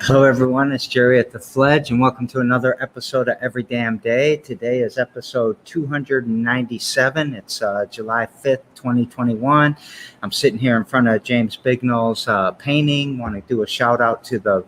Hello, everyone. It's Jerry at the Fledge, and welcome to another episode of Every Damn Day. Today is episode 297. It's July 5th, 2021. I'm sitting here in front of James Bignall's painting. Want to do a shout out to the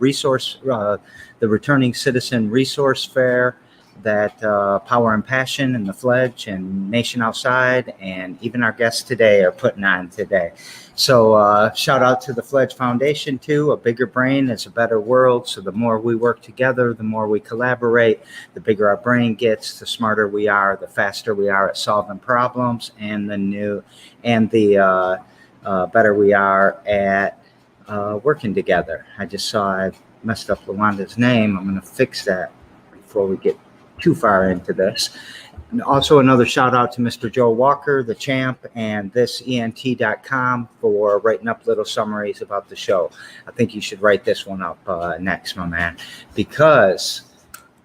Returning Citizen Resource Fair that Power and Passion and the Fledge and Nation Outside and even our guests today are putting on today. So shout out to the Fledge Foundation too. A bigger brain is a better world. So the more we work together, the more we collaborate, the bigger our brain gets, the smarter we are, the faster we are at solving problems, and the better we are at working together. I just saw I messed up Lawanda's name. I'm going to fix that before we get too far into this. And also another shout out to Mr. Joe Walker, the champ, and thisent.com for writing up little summaries about the show. I think you should write this one up next, my man, because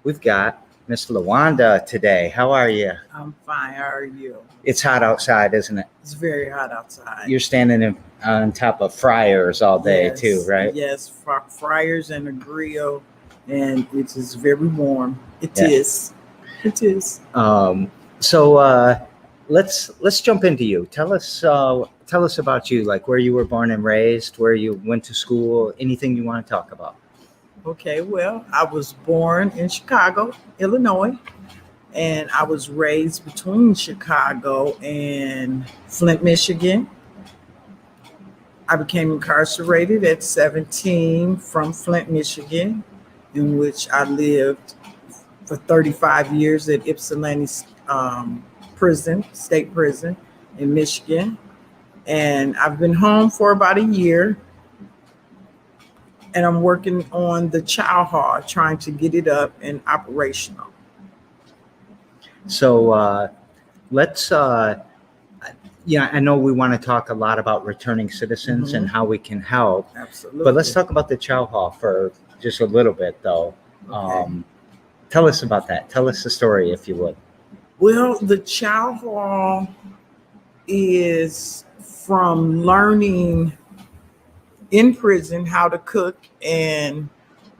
we've got Miss Lawanda today. How are you? I'm fine. How are you? It's hot outside, isn't it? It's very hot outside. You're standing on top of fryers all day too, right? Yes, fryers and a grill, and it is very warm. It is. So let's jump into you. Tell us about you, like where you were born and raised, where you went to school, anything you want to talk about. Okay, well, I was born in Chicago, Illinois, and I was raised between Chicago and Flint, Michigan. I became incarcerated at 17 from Flint, Michigan, in which I lived for 35 years at Ypsilanti state prison in Michigan. And I've been home for about a year. And I'm working on the Chow Hall, trying to get it up and operational. So let's, I know we want to talk a lot about returning citizens and how we can help. Absolutely. But let's talk about the Chow Hall for just a little bit, though. Okay. Tell us about that. Tell us the story, if you would. Well, the Chow Hall is from learning in prison how to cook. And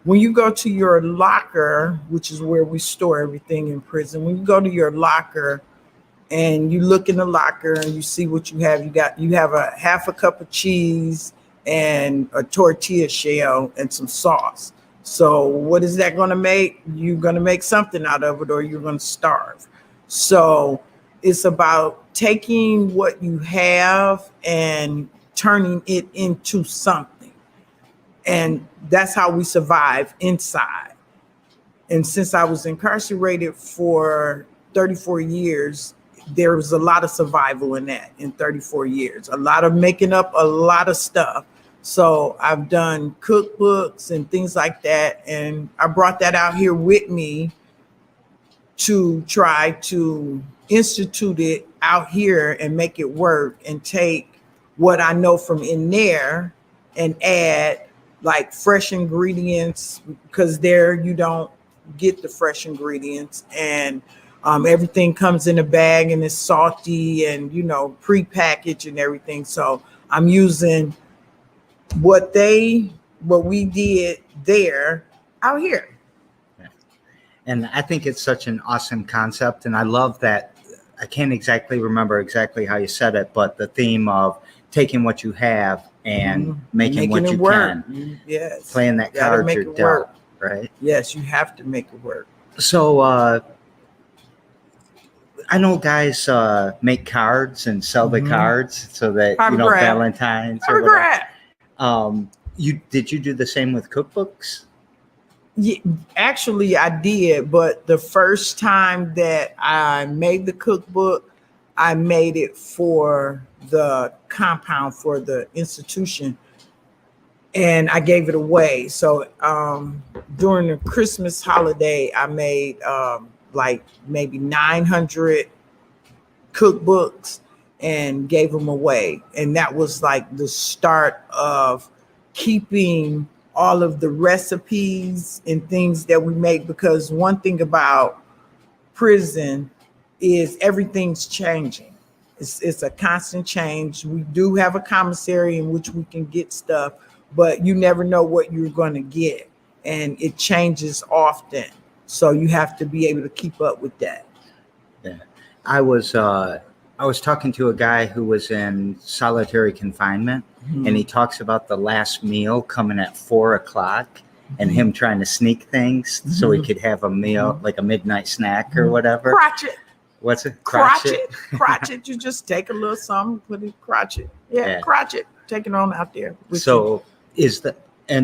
when you go to your locker, which is where we store everything in prison, when you go to your locker and you look in the locker and you see what you have, you have a half a cup of cheese and a tortilla shell and some sauce. So what is that going to make? You're going to make something out of it, or you're going to starve. So it's about taking what you have and turning it into something. And that's how we survive inside. And since I was incarcerated for 34 years, there was a lot of survival in that in 34 years, a lot of making up a lot of stuff. So I've done cookbooks and things like that. And I brought that out here with me to try to institute it out here and make it work and take what I know from in there and add like fresh ingredients, because there you don't get the fresh ingredients, and everything comes in a bag and it's salty and, pre-packaged and everything. So I'm using what we did there out here. And I think it's such an awesome concept. And I love that. I can't exactly remember exactly how you said it, but the theme of taking what you have and making what you work. can. Yes. Playing that card you're dealt, right? Yes, you have to make it work. So I know guys make cards and sell the cards so that, Valentine's or whatever. Did you do the same with cookbooks? Yeah, actually, I did. But the first time that I made the cookbook, I made it for the compound for the institution, and I gave it away. So during the Christmas holiday, I made like maybe 900 cookbooks and gave them away. And that was like the start of keeping all of the recipes and things that we make, because one thing about prison is everything's changing. It's a constant change. We do have a commissary in which we can get stuff, but you never know what you're going to get. and it changes often. So you have to be able to keep up with that. Yeah. I was talking to a guy who was in solitary confinement, and he talks about the last meal coming at 4:00 and him trying to sneak things so he could have a meal, like a midnight snack or whatever. Crotchet. What's it? Crotchet. Crotchet. You just take a little something, put it crotchet. Yeah, crotchet. Take it on out there. So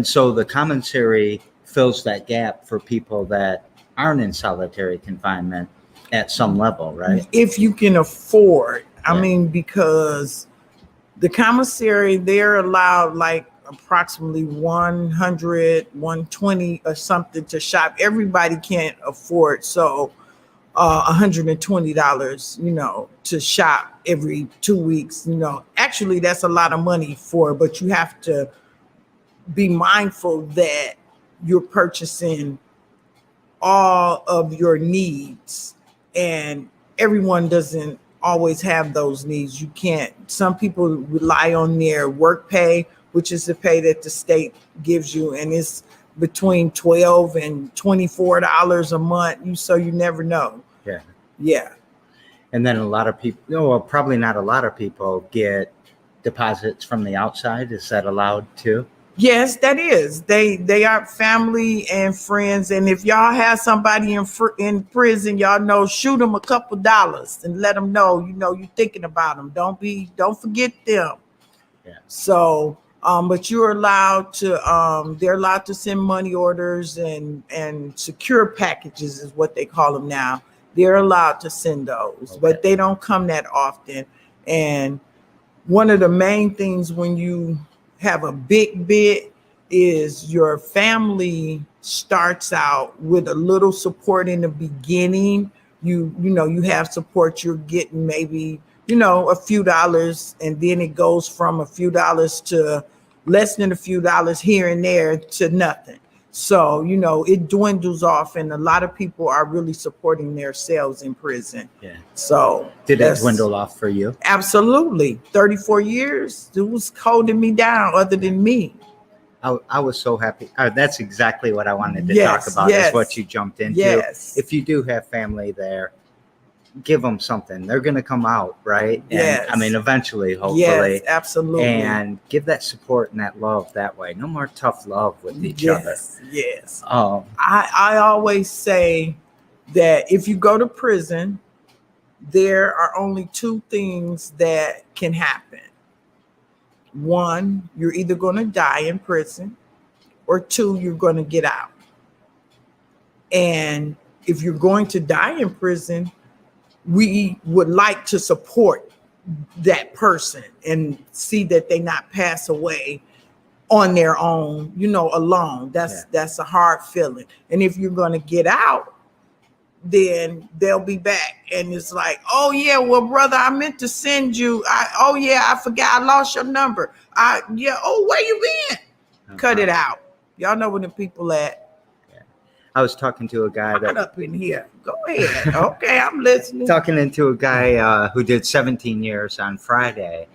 so the commissary fills that gap for people that aren't in solitary confinement at some level, right? If you can afford. I mean, because the commissary, they're allowed like approximately 100, 120 or something to shop. Everybody can't afford. So $120, to shop every 2 weeks, actually that's a lot of money but you have to be mindful that you're purchasing all of your needs, and everyone doesn't always have those needs. You can't, some people rely on their work pay, which is the pay that the state gives you, and it's between $12 and $24 a month. So you never know. Yeah. And then a lot of people, well, probably not a lot of people get deposits from the outside. Is that allowed too? Yes, that is. They are family and friends. And if y'all have somebody in prison, y'all know, shoot them a couple dollars and let them know, you're thinking about them. Don't forget them. Yeah. So, but you're allowed to, they're allowed to send money orders and secure packages is what they call them now. They're allowed to send those, but they don't come that often. And one of the main things when you have a big bid is your family starts out with a little support in the beginning. You have support, you're getting maybe, a few dollars, and then it goes from a few dollars to less than a few dollars here and there to nothing. So, it dwindles off, and a lot of people are really supporting themselves in prison. Yeah. So did it dwindle off for you? Absolutely. 34 years, it was holding me down other than me. I was so happy. That's exactly what I wanted to talk about, is what you jumped into. Yes. If you do have family there, give them something. They're going to come out, right? Yes. And, I mean, eventually, hopefully. Yes, absolutely. And give that support and that love that way. No more tough love with each other. Yes. I always say that if you go to prison, there are only two things that can happen. One, you're either going to die in prison, or two, you're going to get out. And if you're going to die in prison, we would like to support that person and see that they not pass away on their own, alone. That's a hard feeling. And if you're going to get out, then they'll be back. And it's like, oh yeah, well, brother, I meant to send you. I forgot, I lost your number. Where you been? Cut it out. Y'all know where the people at. I was talking to a guy that up in here. Go ahead. Okay, I'm listening. Talking to a guy who did 17 years on Friday,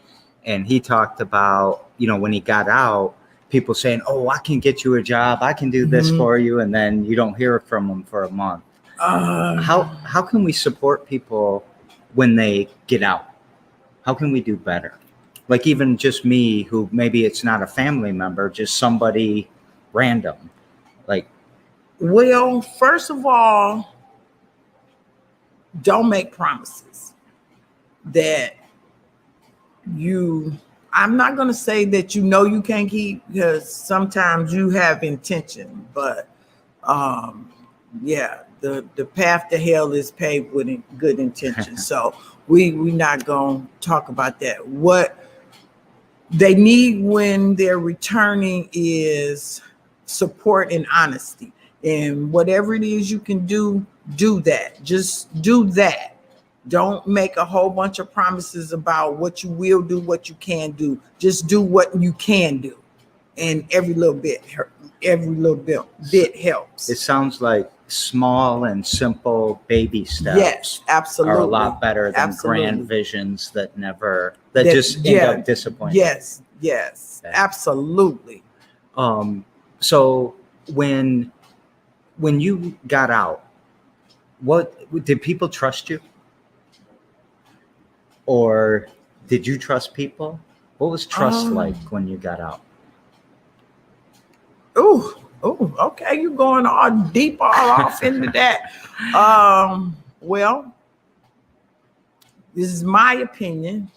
and he talked about, when he got out, people saying, "Oh, I can get you a job. I can do this for you," and then you don't hear from them for a month. How can we support people when they get out? How can we do better? Like even just me, who maybe it's not a family member, just somebody random, like. Well, first of all, don't make promises that I'm not going to say that you can't keep, because sometimes you have intention, but the path to hell is paved with good intention. So we not going to talk about that. What they need when they're returning is support and honesty. And whatever it is you can do that. Just do that. Don't make a whole bunch of promises about what you will do, what you can do. Just do what you can do. And every little bit helps. It sounds like small and simple baby steps. Yes, absolutely. Are a lot better than grand visions that just end up disappointing. Yes, absolutely. So when you got out, what did people trust you, or did you trust people? What was trust like when you got out? Oh, okay. You're going all deep, all off into that. Well, this is my opinion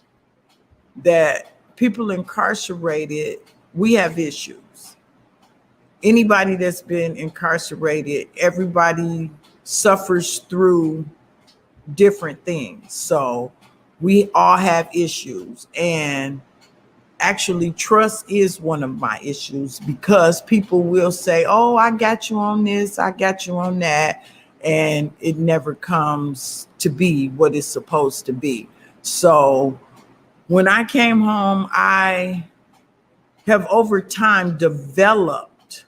that people incarcerated, we have issues. Anybody that's been incarcerated, everybody suffers through different things. So we all have issues. And actually, trust is one of my issues, because people will say, oh, I got you on this, I got you on that. And it never comes to be what it's supposed to be. So when I came home, I have over time developed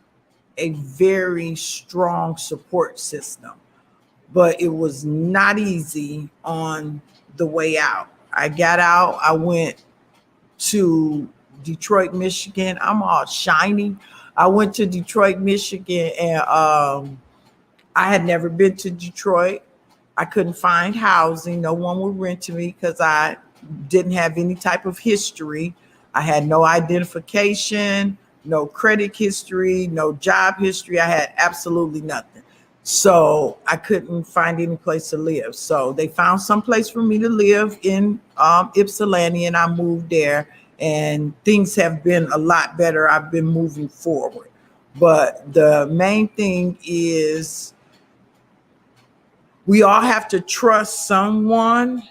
a very strong support system, but it was not easy on the way out. I got out, I went to Detroit, Michigan. I'm all shiny. I went to Detroit, Michigan, and I had never been to Detroit. I couldn't find housing. No one would rent to me because I didn't have any type of history. I had no identification, no credit history, no job history. I had absolutely nothing. So I couldn't find any place to live. So they found some place for me to live in Ypsilanti, and I moved there. And things have been a lot better. I've been moving forward. But the main thing is we all have to trust someone.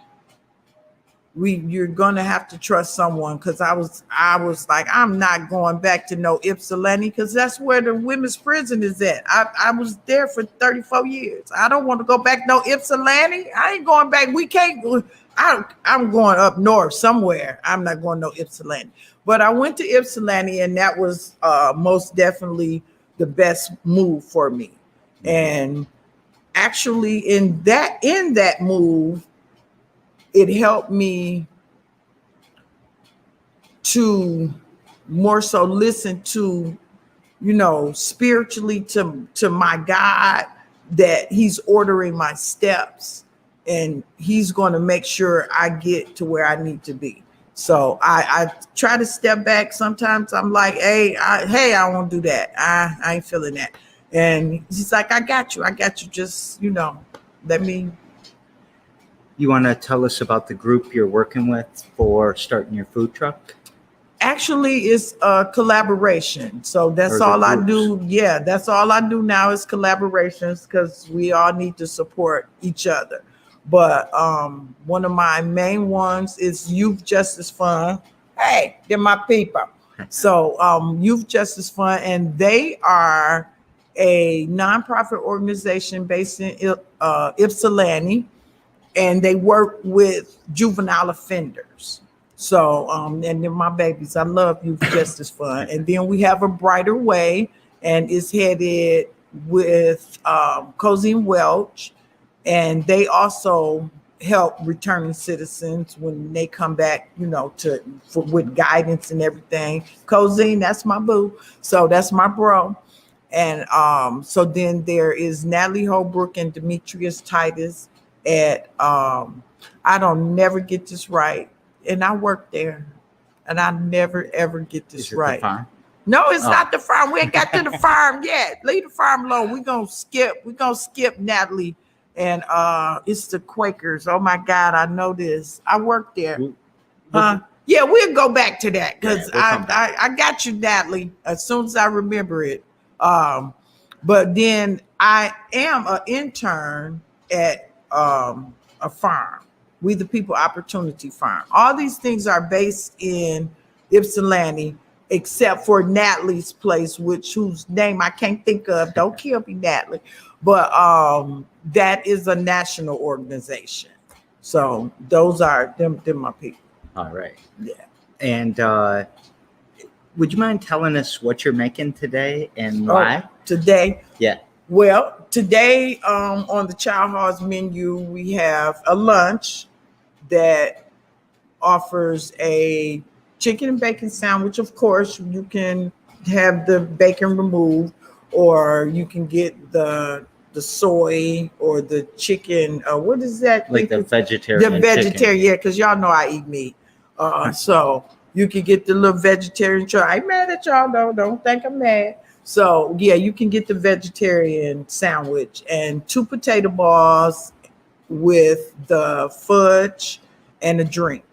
You're gonna have to trust someone, because I was like, I'm not going back to no Ypsilanti, because that's where the women's prison is at. I was there for 34 years. I don't want to go back no Ypsilanti. I ain't going back. We can't. I'm going up north somewhere. I'm not going no Ypsilanti. But I went to Ypsilanti, and that was most definitely the best move for me. And actually, in that move, it helped me to more so listen to, spiritually to my God, that he's ordering my steps and he's going to make sure I get to where I need to be. So I try to step back. Sometimes I'm like, hey, I won't do that. I ain't feeling that. And he's like, I got you. Just, let me. You want to tell us about the group you're working with for starting your food truck? Actually, it's a collaboration. So that's all I do. Yeah, that's all I do now is collaborations, because we all need to support each other. But one of my main ones is Youth Justice Fund. Hey, they're my people. So Youth Justice Fund, and they are a nonprofit organization based in Ypsilanti. And they work with juvenile offenders. So, and they're my babies. I love Youth Justice Fund. And then we have A Brighter Way, and it's headed with Cosine Welch. And they also help returning citizens when they come back, with guidance and everything. Cosine, that's my boo. So that's my bro. And so then there is Natalie Holbrook and Demetrius Titus at I don't never get this right, and I work there, and I never ever get this right. The farm? No, it's not the farm. We ain't got to the farm yet. Leave the farm alone. We're gonna skip Natalie, and it's the Quakers. Oh my God, I know this. I work there. Yeah, we'll go back to that, because I got you, Natalie, as soon as I remember it. But then I am an intern at a farm, We the People Opportunity Farm. All these things are based in Ypsilanti, except for Natalie's place, whose name I can't think of. Don't kill me, Natalie. But that is a national organization. So those are them my people. All right. Yeah. And would you mind telling us what you're making today and why? Today? Yeah. Well, today on the Chow Hall's menu, we have a lunch that offers a chicken and bacon sandwich. Of course, you can have the bacon removed, or you can get the soy or the chicken. What is that? Like the vegetarian. The vegetarian, yeah, because y'all know I eat meat. So you can get the little vegetarian try. I ain't mad at y'all though. Don't think I'm mad. So yeah, you can get the vegetarian sandwich and 2 potato balls with the fudge and a drink.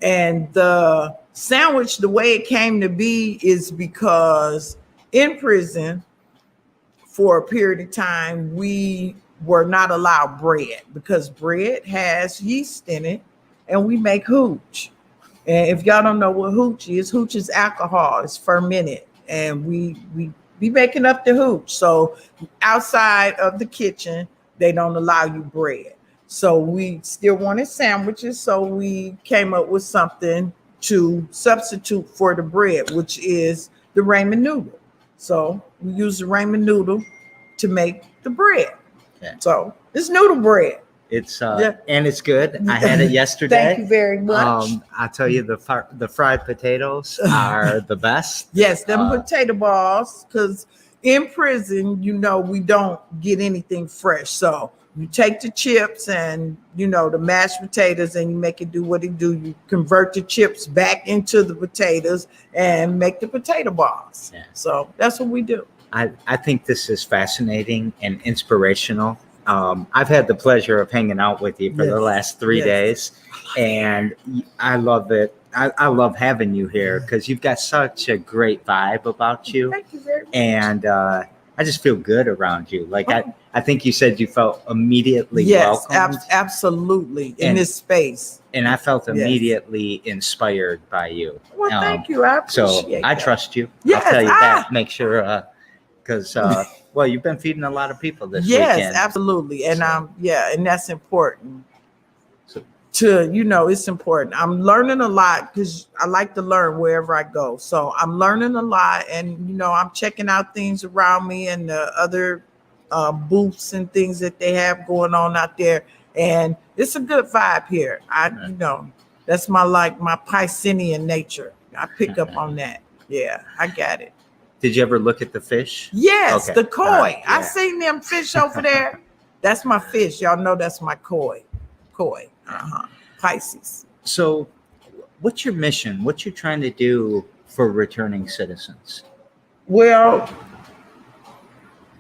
And the sandwich, the way it came to be is because in prison for a period of time, we were not allowed bread because bread has yeast in it and we make hooch. And if y'all don't know what hooch is alcohol. It's fermented. And we be making up the hooch. So outside of the kitchen, they don't allow you bread. So we still wanted sandwiches. So we came up with something to substitute for the bread, which is the ramen noodle. So we use the ramen noodle to make the bread. Okay. So it's noodle bread. It's and it's good. I had it yesterday. Thank you very much. I'll tell you, the fried potatoes are the best. Yes, them potato balls, because in prison, we don't get anything fresh. So you take the chips and the mashed potatoes and you make it do what it do. You convert the chips back into the potatoes and make the potato balls. Yeah. So that's what we do. I think this is fascinating and inspirational. I've had the pleasure of hanging out with you for the last 3 days, and I love it. I love having you here because you've got such a great vibe about you. Thank you very much. And I just feel good around you. Like I think you said you felt immediately welcome. Yes, absolutely in this space. And I felt immediately inspired by you. Well, thank you. I appreciate I trust you. Yes, I'll tell you that. Make sure, because well, you've been feeding a lot of people this weekend. Yes, absolutely. And and that's important. It's important. I'm learning a lot because I like to learn wherever I go. So I'm learning a lot, and I'm checking out things around me and the other booths and things that they have going on out there. And it's a good vibe here. That's my Piscean nature. I pick up on that. Yeah, I got it. Did you ever look at the fish? Yes, the koi. I seen them fish over there. That's my fish. Y'all know that's my koi. Pisces. So what's your mission? What you trying to do for returning citizens? Well,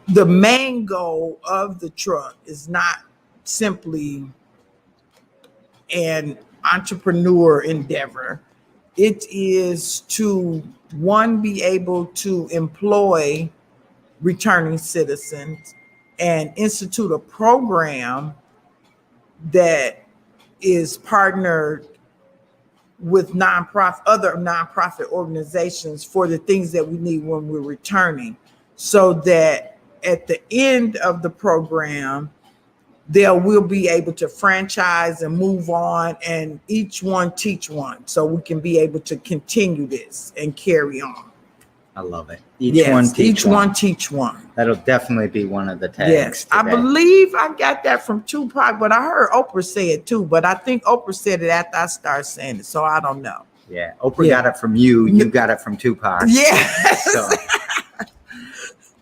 the main goal of the truck is not simply an entrepreneur endeavor. It is to, one, be able to employ returning citizens and institute a program that is partnered with other nonprofit organizations for the things that we need when we're returning, so that at the end of the program, we'll be able to franchise and move on, and each one teach one, so we can be able to continue this and carry on. I love it. Each one teach one. That'll definitely be one of the tags. Yes, today. I believe I got that from Tupac, but I heard Oprah say it too. But I think Oprah said it after I started saying it, so I don't know. Yeah, Oprah got it from you. You got it from Tupac. Yes. So,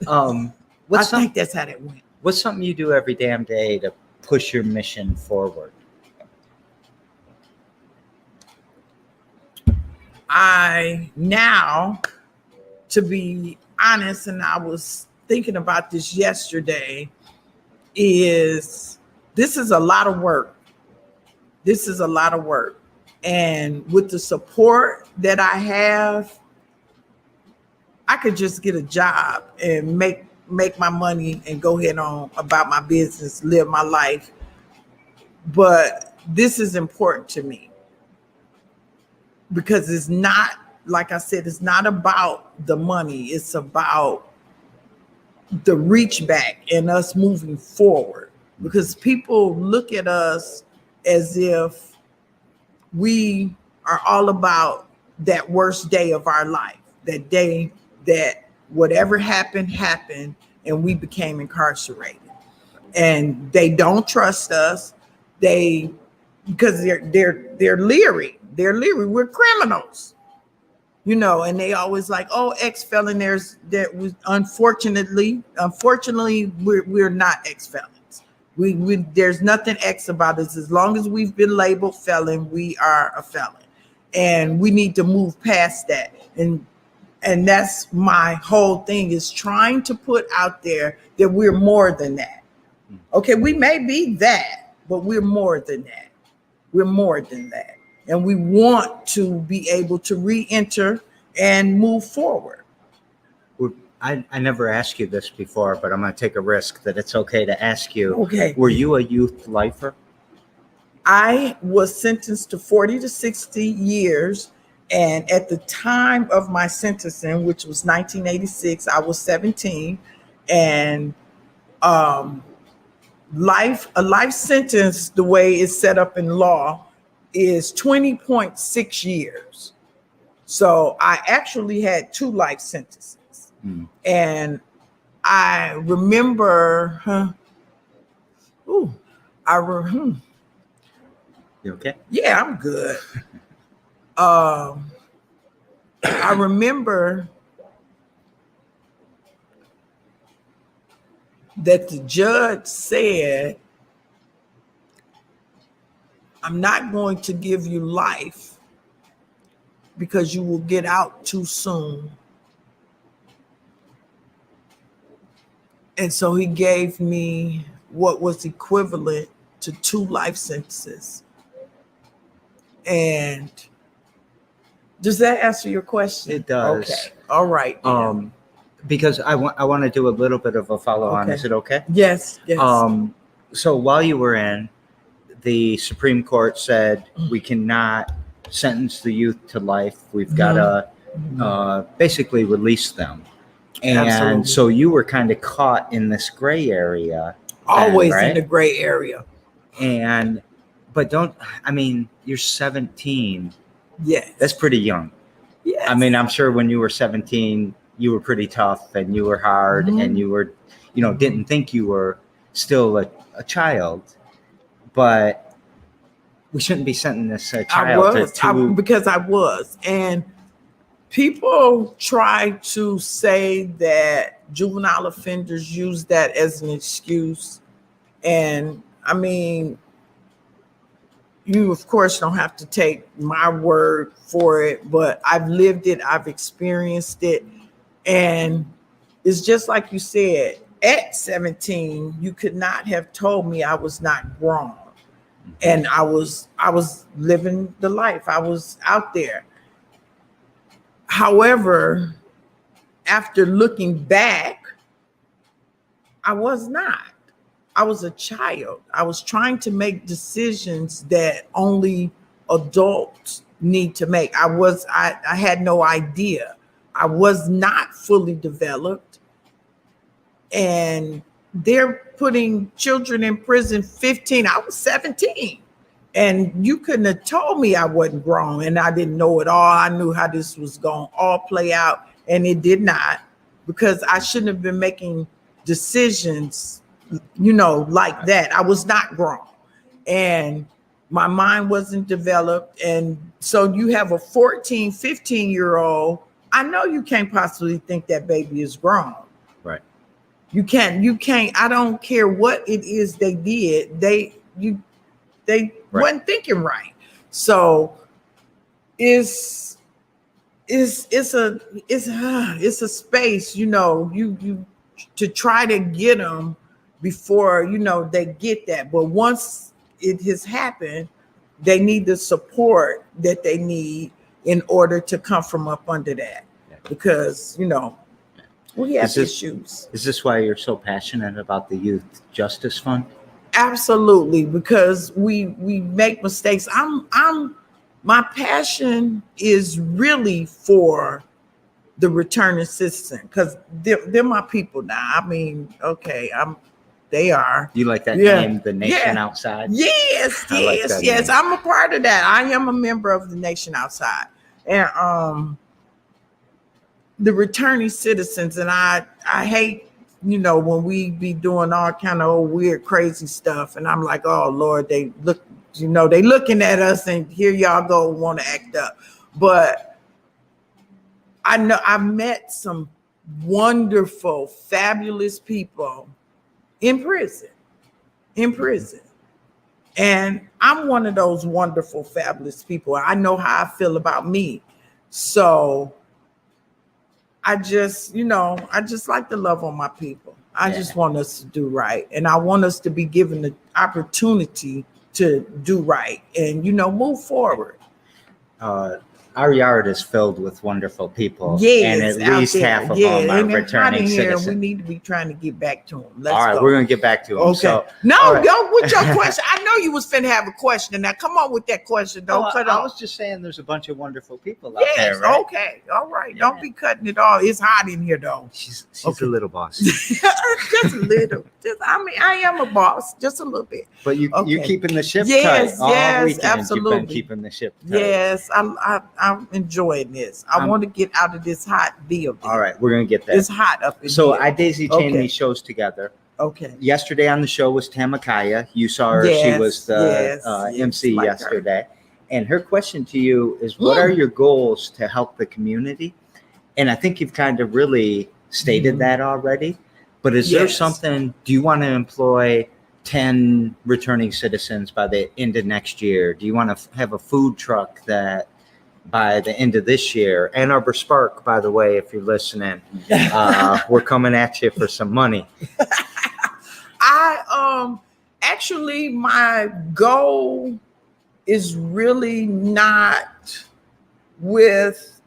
I think that's how that went. What's something you do every damn day to push your mission forward? To be honest, and I was thinking about this yesterday, this is a lot of work. This is a lot of work. And with the support that I have, I could just get a job and make my money and go ahead on about my business, live my life. But this is important to me because it's not, like I said, it's not about the money. It's about the reach back and us moving forward, because people look at us as if we are all about that worst day of our life, that day that whatever happened and we became incarcerated, and they don't trust us. Because they're leery. They're leery. We're criminals. and they always like, oh, ex-felon, that was unfortunately, we're not ex-felons. We there's nothing ex about us. As long as we've been labeled felon, we are a felon. And we need to move past that. And that's my whole thing, is trying to put out there that we're more than that. Okay, we may be that, but we're more than that. We're more than that. And we want to be able to re-enter and move forward. I never asked you this before, but I'm going to take a risk that it's okay to ask you. Okay. Were you a youth lifer? I was sentenced to 40 to 60 years. And at the time of my sentencing, which was 1986, I was 17. And a life sentence, the way it's set up in law, is 20.6 years. So I actually had 2 life sentences. And I remember, you okay? Yeah, I'm good. I remember that the judge said, I'm not going to give you life because you will get out too soon. And so he gave me what was equivalent to 2 life sentences. And does that answer your question? It does. Okay. All right. Because I want to do a little bit of a follow-on. Okay. Is it okay? Yes. So while you were in, the Supreme Court said we cannot sentence the youth to life. We've got to basically release them. And Absolutely. so you were kind of caught in this gray area. Always right? in the gray area. But you're 17. Yes. That's pretty young. Yes. I mean, I'm sure when you were 17, you were pretty tough and you were hard and you were, didn't think you were still a child. But we shouldn't be sentencing a child because I was. And people try to say that juvenile offenders use that as an excuse. And I mean, you of course don't have to take my word for it, but I've lived it, I've experienced it. And it's just like you said, at 17, you could not have told me I was not grown. And I was living the life. I was out there. However, after looking back, I was not. I was a child. I was trying to make decisions that only adults need to make. I had no idea. I was not fully developed. And they're putting children in prison 15. I was 17. And you couldn't have told me I wasn't grown and I didn't know it all. I knew how this was going to all play out, and it did not, because I shouldn't have been making decisions, like that. I was not grown and my mind wasn't developed. And so you have a 14, 15-year-old. I know you can't possibly think that baby is grown. Right. You can't. I don't care what it is they did. They wasn't thinking right. So it's a space, you to try to get them before, they get that. But once it has happened, they need the support that they need in order to come from up under that. Because, we have issues. Is this why you're so passionate about the Youth Justice Fund? Absolutely, because we make mistakes. My passion is really for the returning citizen, because they're my people now. I mean, okay, they are. You like that name, the Nation Outside? Yes. I'm a part of that. I am a member of the Nation Outside, and the returning citizens. And I hate, when we be doing all kind of old weird, crazy stuff, and I'm like, oh Lord, they look, they looking at us, and here y'all go want to act up. But I know I've met some wonderful, fabulous people in prison. And I'm one of those wonderful, fabulous people. I know how I feel about me. So I just like to love on my people. I just want us to do right. And I want us to be given the opportunity to do right and, move forward. Our yard is filled with wonderful people. Yes, and at least half of them are returning citizens. We need to be trying to get back to them. All right, we're going to get back to them. Okay. So, go with your question. I know you was finna have a question. Now, come on with that question. Don't cut off. I was just saying there's a bunch of wonderful people out there, right? Okay. All right. Yeah. Don't be cutting it off. It's hot in here, though. She's a little boss. Just a little. I am a boss. Just a little bit. But you're keeping the ship tight. Yes, All weekend, absolutely. You've been keeping the ship tight. Yes, I'm enjoying this. I want to get out of this hot building. All right, we're going to get there. It's hot up in here. So I daisy-chained these shows together. Okay. Yesterday on the show was Tamakaya. You saw her. Yes, she was the MC like yesterday. And her question to you is, what are your goals to help the community? And I think you've kind of really stated that already. But is there something, do you want to employ 10 returning citizens by the end of next year? Do you want to have a food truck that by the end of this year? Ann Arbor Spark, by the way, if you're listening, we're coming at you for some money. Actually, my goal is really not with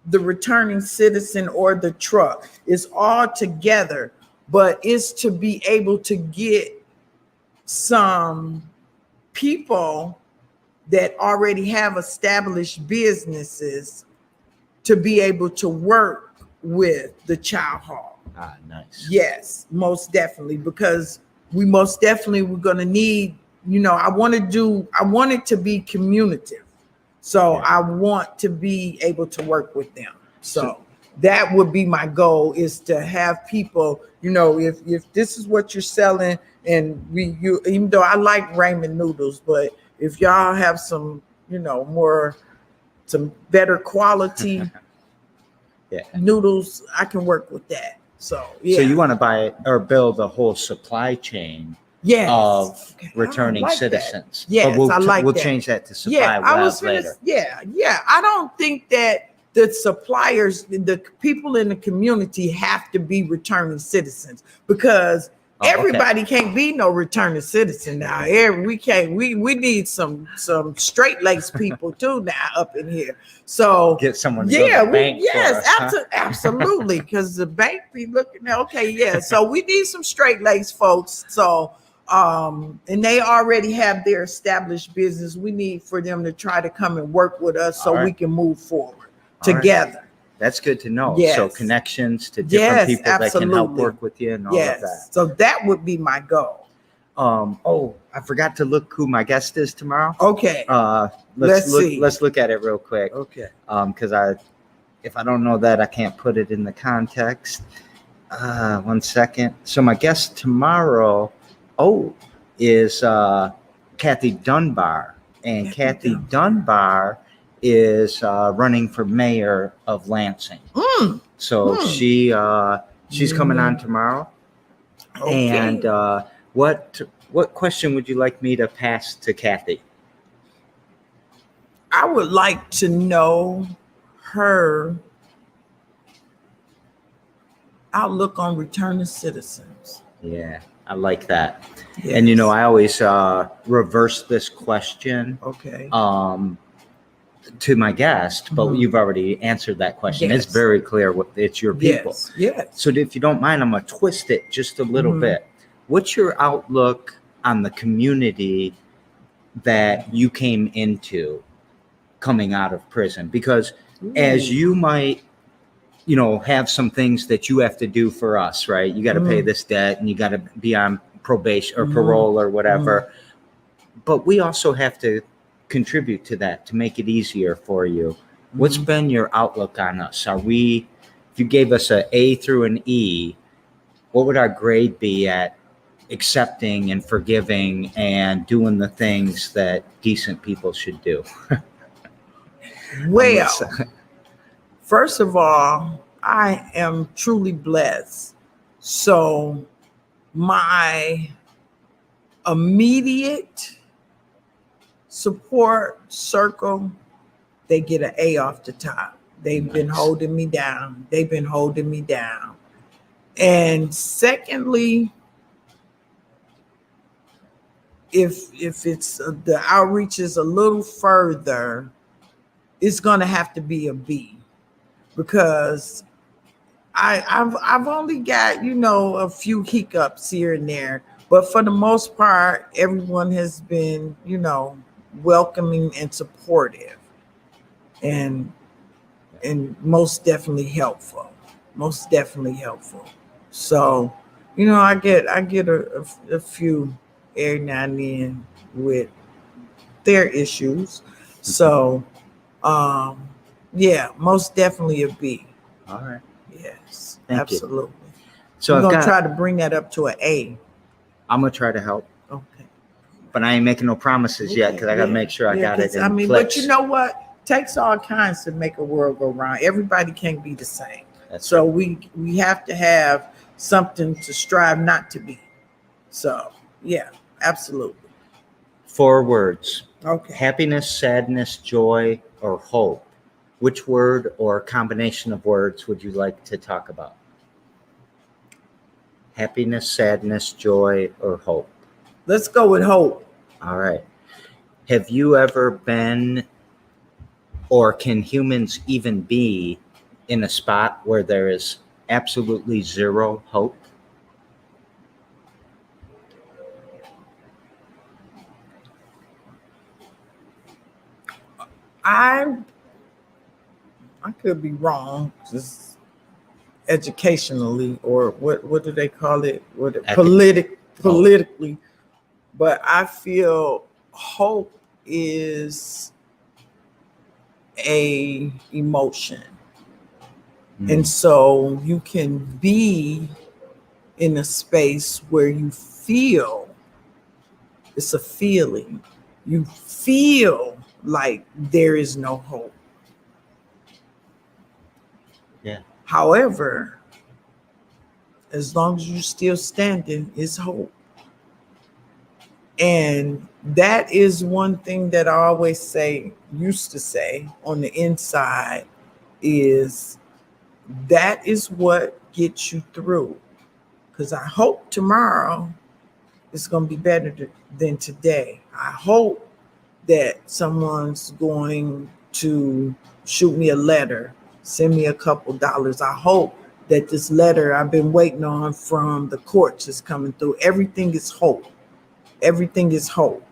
the returning citizen or the truck. It's all together, but it's to be able to get some people that already have established businesses to be able to work with the Chow Hall. Ah, nice. Yes, most definitely, because we're going to need, I want it to be communicative. So I want to be able to work with them. So that would be my goal, is to have people, if this is what you're selling, and even though I like ramen noodles, but if y'all have some, some better quality noodles, I can work with that. So, So you want to buy or build a whole supply chain of returning citizens. Yes, we'll change that to supply later. I don't think that the suppliers, the people in the community have to be returning citizens, because everybody can't be no returning citizen now. We need some straight laced people too now up in here. So get someone to go to the bank absolutely, because the bank be looking at so we need some straight laced folks. So and they already have their established business. We need for them to try to come and work with us so we can move forward together. Right. That's good to know. Yes. So connections to different people that can help work with you and all of that. So that would be my goal. I forgot to look who my guest is tomorrow. Okay. Let's look at it real quick. Okay. Because if I don't know that, I can't put it in the context. 1 second. So my guest tomorrow, is Kathy Dunbar, and Kathy Dunbar is running for mayor of Lansing. So she's coming on tomorrow. Okay. And what question would you like me to pass to Kathy? I would like to know her outlook on returning citizens. Yeah, I like that. Yes. And I always reverse this question. Okay. To my guest, but you've already answered that question. Yes. It's very clear it's your people. Yes. So if you don't mind, I'm going to twist it just a little bit. What's your outlook on the community that you came into coming out of prison? Because as you might, have some things that you have to do for us, right? You got to pay this debt and you got to be on probation or parole or whatever. But we also have to contribute to that to make it easier for you. What's been your outlook on us? If you gave us an A through an E, what would our grade be at accepting and forgiving and doing the things that decent people should do? Well, First of all, I am truly blessed. So my immediate support circle, they get an A off the top. They've been holding me down. And secondly, if it's the outreach is a little further, it's gonna have to be a B, because I've only got, a few hiccups here and there, but for the most part, everyone has been, welcoming and supportive, and most definitely helpful. So, I get a few every now and then with their issues. So, yeah, most definitely a B. All right. Yes, Thank absolutely. You. So I'm gonna try to bring that up to an A. I'm gonna try to help. Okay. But I ain't making no promises yet, because I gotta make sure I got it in place. But you know what? Takes all kinds to make a world go round. Everybody can't be the same. So we have to have something to strive not to be. So yeah, absolutely. 4 words. Okay. Happiness, sadness, joy, or hope. Which word or combination of words would you like to talk about? Happiness, sadness, joy, or hope? Let's go with hope. All right. Have you ever been, or can humans even be, in a spot where there is absolutely zero hope? I could be wrong, just educationally, or what do they call it? Politically, but I feel hope is a emotion. And so you can be in a space where you feel, it's a feeling, you feel like there is no hope. Yeah. However, as long as you're still standing, it's hope. And that is one thing that I always used to say on the inside, is that is what gets you through. Because I hope tomorrow is going to be better than today. I hope that someone's going to shoot me a letter, send me a couple dollars. I hope that this letter I've been waiting on from the courts is coming through. Everything is hope. Everything is hope.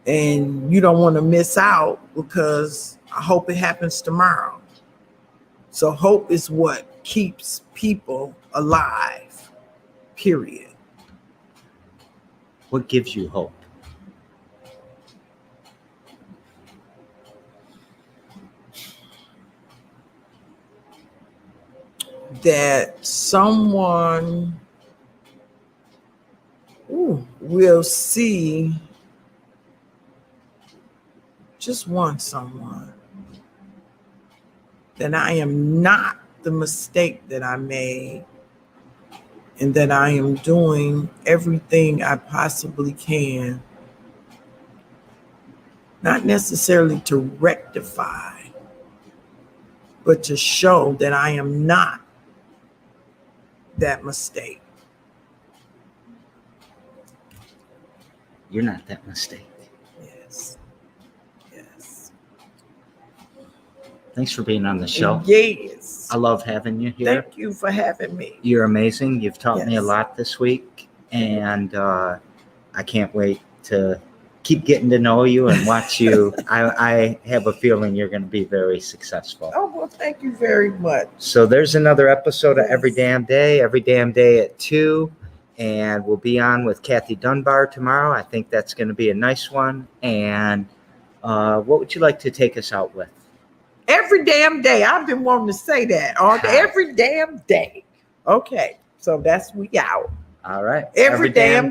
And you don't want to miss out, because I hope it happens tomorrow. So hope is what keeps people alive, period. What gives you hope? That someone will see, just one someone, that I am not the mistake that I made, and that I am doing everything I possibly can, not necessarily to rectify, but to show that I am not that mistake. You're not that mistake. Yes. Thanks for being on the show. Yes. I love having you here. Thank you for having me. You're amazing. You've taught me a lot this week, and I can't wait to keep getting to know you and watch you. I have a feeling you're going to be very successful. Oh, well, thank you very much. So there's another episode of Every Damn Day at 2, and we'll be on with Kathy Dunbar tomorrow. I think that's going to be a nice one. And what would you like to take us out with? Every damn day. I've been wanting to say that all day. Every damn day. Okay, so we out. All right. Every damn